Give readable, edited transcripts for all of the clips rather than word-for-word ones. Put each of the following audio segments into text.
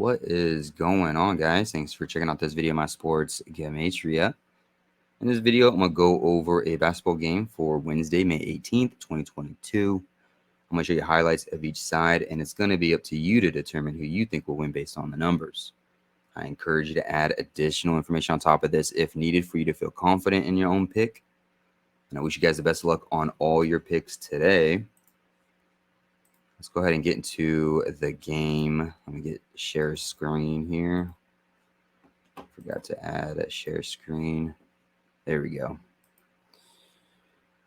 What is going on, guys? Thanks for checking out this video of my sports Gematria. In this video, I'm going to go over a basketball game for Wednesday, May 18th, 2022. I'm going to show you highlights of each side, and it's going to be up to you to determine who you think will win based on the numbers. I encourage you to add additional information on top of this if needed for you to feel confident in your own pick. And I wish you guys the best of luck on all your picks today. Let's go ahead and get into the game. Let me get share screen here. Forgot to add a share screen. There we go.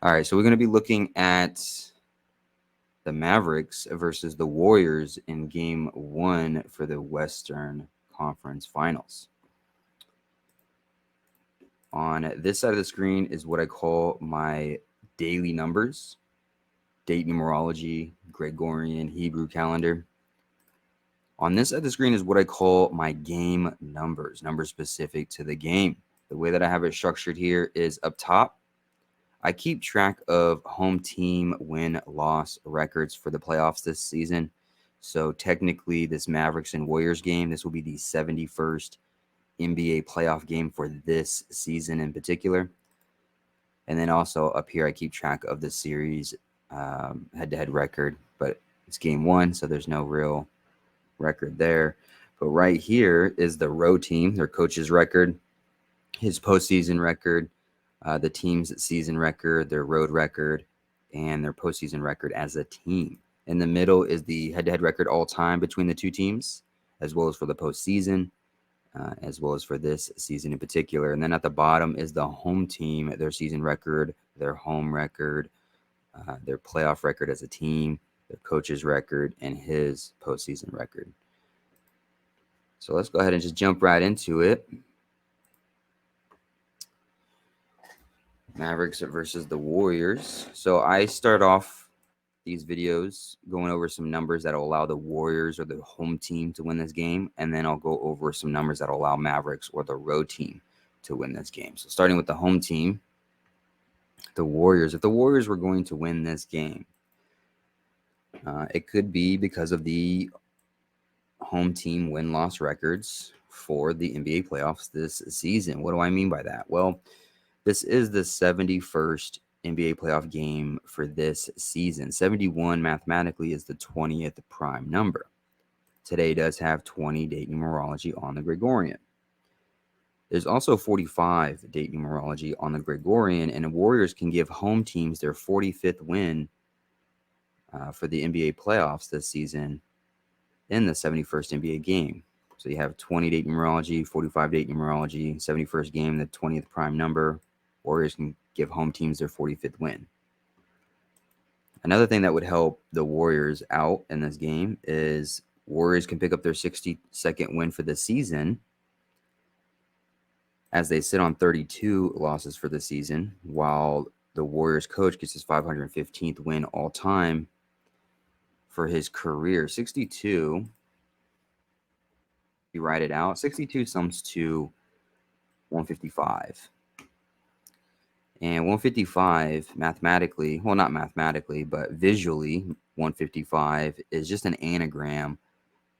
All right, so we're going to be looking at the Mavericks versus the Warriors in game 1 for the Western Conference Finals. On this side of the screen is what I call my daily numbers, date numerology, Gregorian, Hebrew calendar. On this side of the screen is what I call my game numbers specific to the game. The way that I have it structured here is up top, I keep track of home team win-loss records for the playoffs this season. So technically this Mavericks and Warriors game, this will be the 71st NBA playoff game for this season in particular. And then also up here, I keep track of the series head-to-head record, but it's game 1, so there's no real record there. But right here is the road team, their coach's record, his postseason record, the team's season record, their road record, and their postseason record as a team. In the middle is the head-to-head record all time between the two teams, as well as for the postseason, as well as for this season in particular. And then at the bottom is the home team, their season record, their home record, their playoff record as a team, their coach's record, and his postseason record. So let's go ahead and just jump right into it. Mavericks versus the Warriors. So I start off these videos going over some numbers that will allow the Warriors or the home team to win this game, and then I'll go over some numbers that will allow Mavericks or the road team to win this game. So starting with the home team, the Warriors. If the Warriors were going to win this game, it could be because of the home team win-loss records for the NBA playoffs this season. What do I mean by that? Well, this is the 71st NBA playoff game for this season. 71 mathematically is the 20th prime number. Today does have 20 date numerology on the Gregorian. There's also 45 date numerology on the Gregorian, and the Warriors can give home teams their 45th win for the NBA playoffs this season in the 71st NBA game. So you have 20 date numerology, 45 date numerology, 71st game, the 20th prime number. Warriors can give home teams their 45th win. Another thing that would help the Warriors out in this game is Warriors can pick up their 62nd win for the season as they sit on 32 losses for the season, while the Warriors coach gets his 515th win all time for his career. 62, you write it out, 62 sums to 155. And 155 mathematically, well, not mathematically, but visually, 155 is just an anagram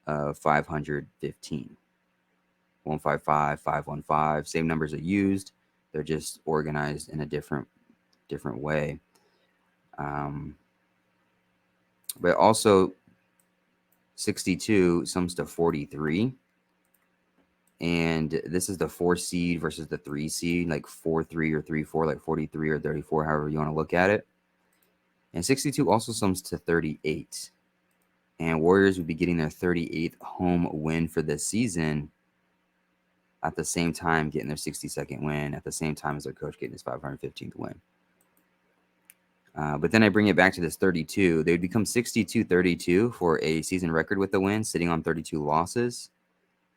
of 515. 155, 515, same numbers are used. They're just organized in a different way. But also 62 sums to 43. And this is the 4 seed versus the 3 seed, like 4-3 or 3-4, like 43 or 34, however you want to look at it. And 62 also sums to 38. And Warriors would be getting their 38th home win for this season at the same time getting their 62nd win, at the same time as their coach getting his 515th win. But then I bring it back to this 32. They would become 62-32 for a season record with the win, sitting on 32 losses.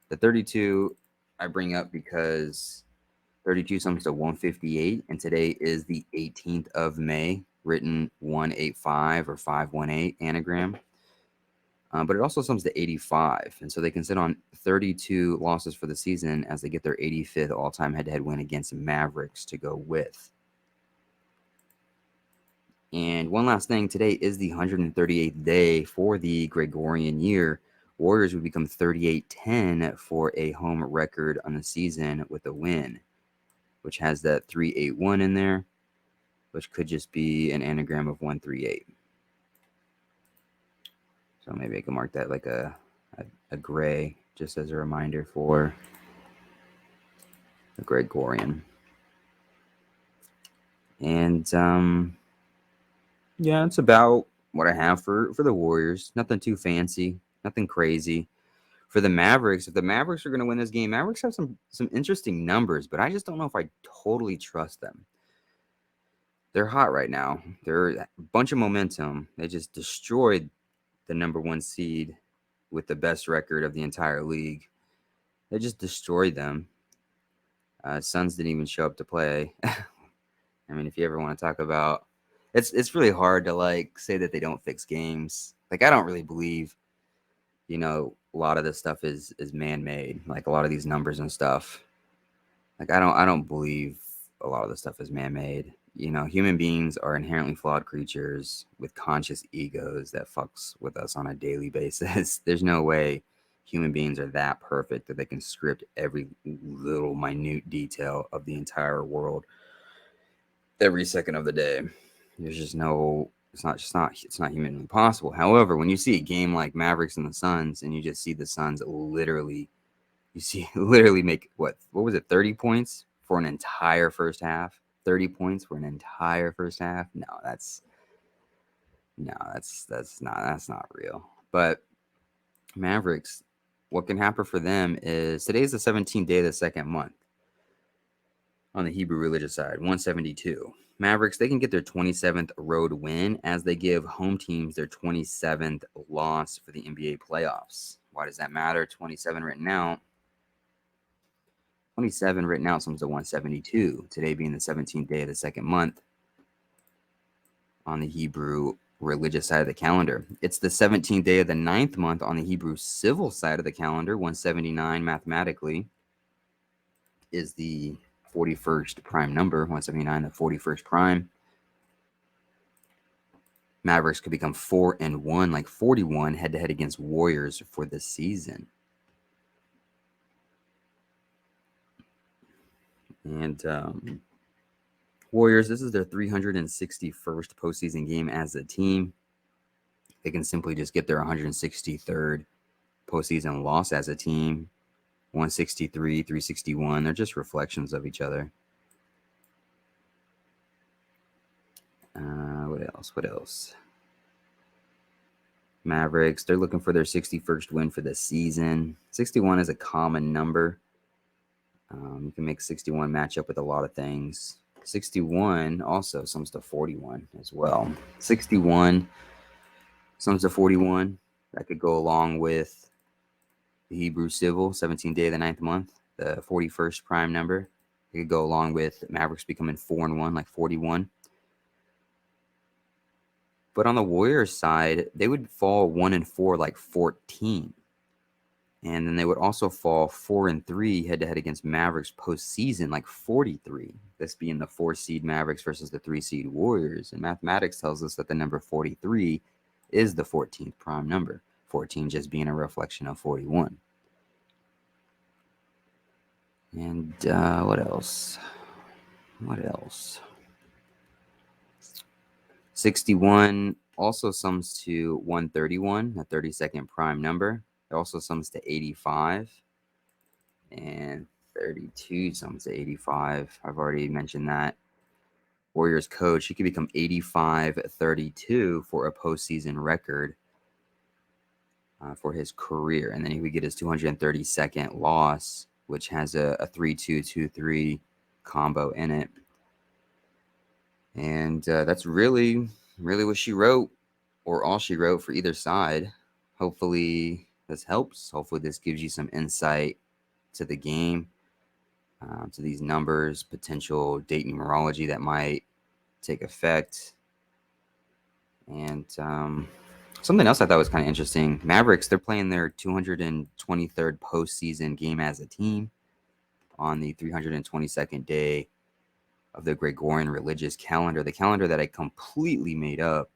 The 32 I bring up because 32 sums to 158, and today is the 18th of May, written 185 or 518 anagram. But it also sums to 85, and so they can sit on 32 losses for the season as they get their 85th all-time head-to-head win against Mavericks to go with. And one last thing, today is the 138th day for the Gregorian year, Warriors would become 38-10 for a home record on the season with a win, which has that 381 in there, which could just be an anagram of 138. So maybe I can mark that like a gray, just as a reminder for the Gregorian. And yeah, it's about what I have for the Warriors. Nothing too fancy, nothing crazy. For the Mavericks, if the Mavericks are going to win this game, Mavericks have some interesting numbers, but I just don't know if I totally trust them. They're hot right now. They're a bunch of momentum. They just destroyed the number 1 seed with the best record of the entire league. They just destroyed them. Suns didn't even show up to play. I mean, if you ever want to talk about, it's really hard to like say that they don't fix games. Like, I don't really believe, a lot of this stuff is man-made. Like a lot of these numbers and stuff. Like I don't believe a lot of this stuff is man-made. Human beings are inherently flawed creatures with conscious egos that fucks with us on a daily basis. There's no way human beings are that perfect that they can script every little minute detail of the entire world every second of the day. There's just no, it's not humanly possible. However, when you see a game like Mavericks and the Suns, and you just see the Suns literally make what was it, 30 points for an entire first half? 30 points for an entire first half? That's not real. But Mavericks, what can happen for them is today's the 17th day of the second month. On the Hebrew religious side, 172. Mavericks, they can get their 27th road win as they give home teams their 27th loss for the NBA playoffs. Why does that matter? 27 written out. 27 written out sums to 172. Today being the 17th day of the second month on the Hebrew religious side of the calendar. It's the 17th day of the 9th month on the Hebrew civil side of the calendar. 179 mathematically is the 41st prime number. 179, the 41st prime. Mavericks could become 4-1, like 41 head-to-head against Warriors for the season. And Warriors, this is their 361st postseason game as a team. They can simply just get their 163rd postseason loss as a team. 163, 361. They're just reflections of each other. What else? Mavericks, they're looking for their 61st win for the season. 61 is a common number. You can make 61 match up with a lot of things. 61 also sums to 41 as well. 61 sums to 41. That could go along with the Hebrew civil, 17th day of the 9th month, the 41st prime number. It could go along with Mavericks becoming 4-1, like 41. But on the Warriors side, they would fall 1-4, like 14. And then they would also fall 4-3 head-to-head against Mavericks postseason, like 43. This being the 4-seed Mavericks versus the 3-seed Warriors. And mathematics tells us that the number 43 is the 14th prime number. 14 just being a reflection of 41. And what else? 61 also sums to 131, a 32nd prime number. It also sums to 85. And 32 sums to 85. I've already mentioned that. Warriors coach, he could become 85-32 for a postseason record for his career. And then he would get his 232nd loss, which has a 3-2-2-3 combo in it. And that's really what she wrote, or all she wrote for either side. Hopefully this helps. Hopefully this gives you some insight to the game, to these numbers, potential date numerology that might take effect. And something else I thought was kind of interesting. Mavericks, they're playing their 223rd postseason game as a team on the 322nd day of the Gregorian religious calendar, the calendar that I completely made up.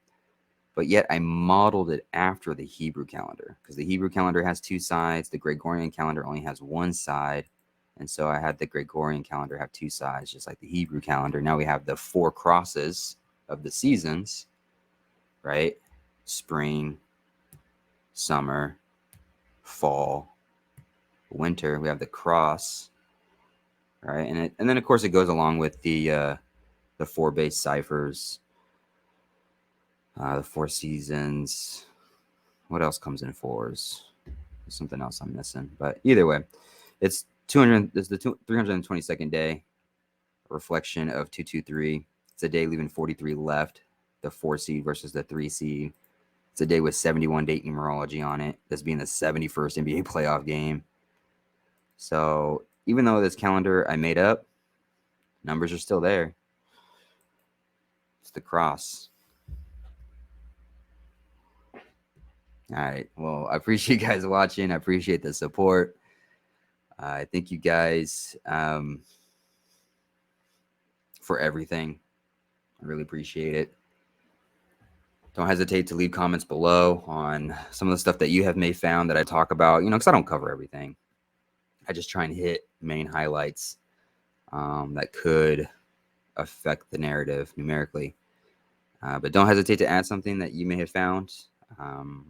but yet I modeled it after the Hebrew calendar, because the Hebrew calendar has 2 sides. The Gregorian calendar only has 1 side. And so I had the Gregorian calendar have 2 sides, just like the Hebrew calendar. Now we have the 4 crosses of the seasons, right? Spring, summer, fall, winter. We have the cross, right? And then of course it goes along with the 4 base ciphers, the 4 seasons. What else comes in 4s? There's something else I'm missing, but either way, it's 200. This is the 322nd day. Reflection of 223. It's a day leaving 43 left. The 4 seed versus the 3 seed. It's a day with 71 date numerology on it. This being the 71st NBA playoff game. So even though this calendar I made up, numbers are still there. It's the cross. All right. Well, I appreciate you guys watching. I appreciate the support. I thank you guys for everything. I really appreciate it. Don't hesitate to leave comments below on some of the stuff that you have may found that I talk about, because I don't cover everything. I just try and hit main highlights that could affect the narrative numerically. But don't hesitate to add something that you may have found.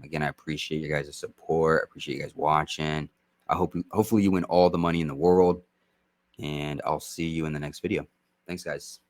Again, I appreciate you guys' support. I appreciate you guys watching. Hopefully you win all the money in the world, and I'll see you in the next video. Thanks, guys.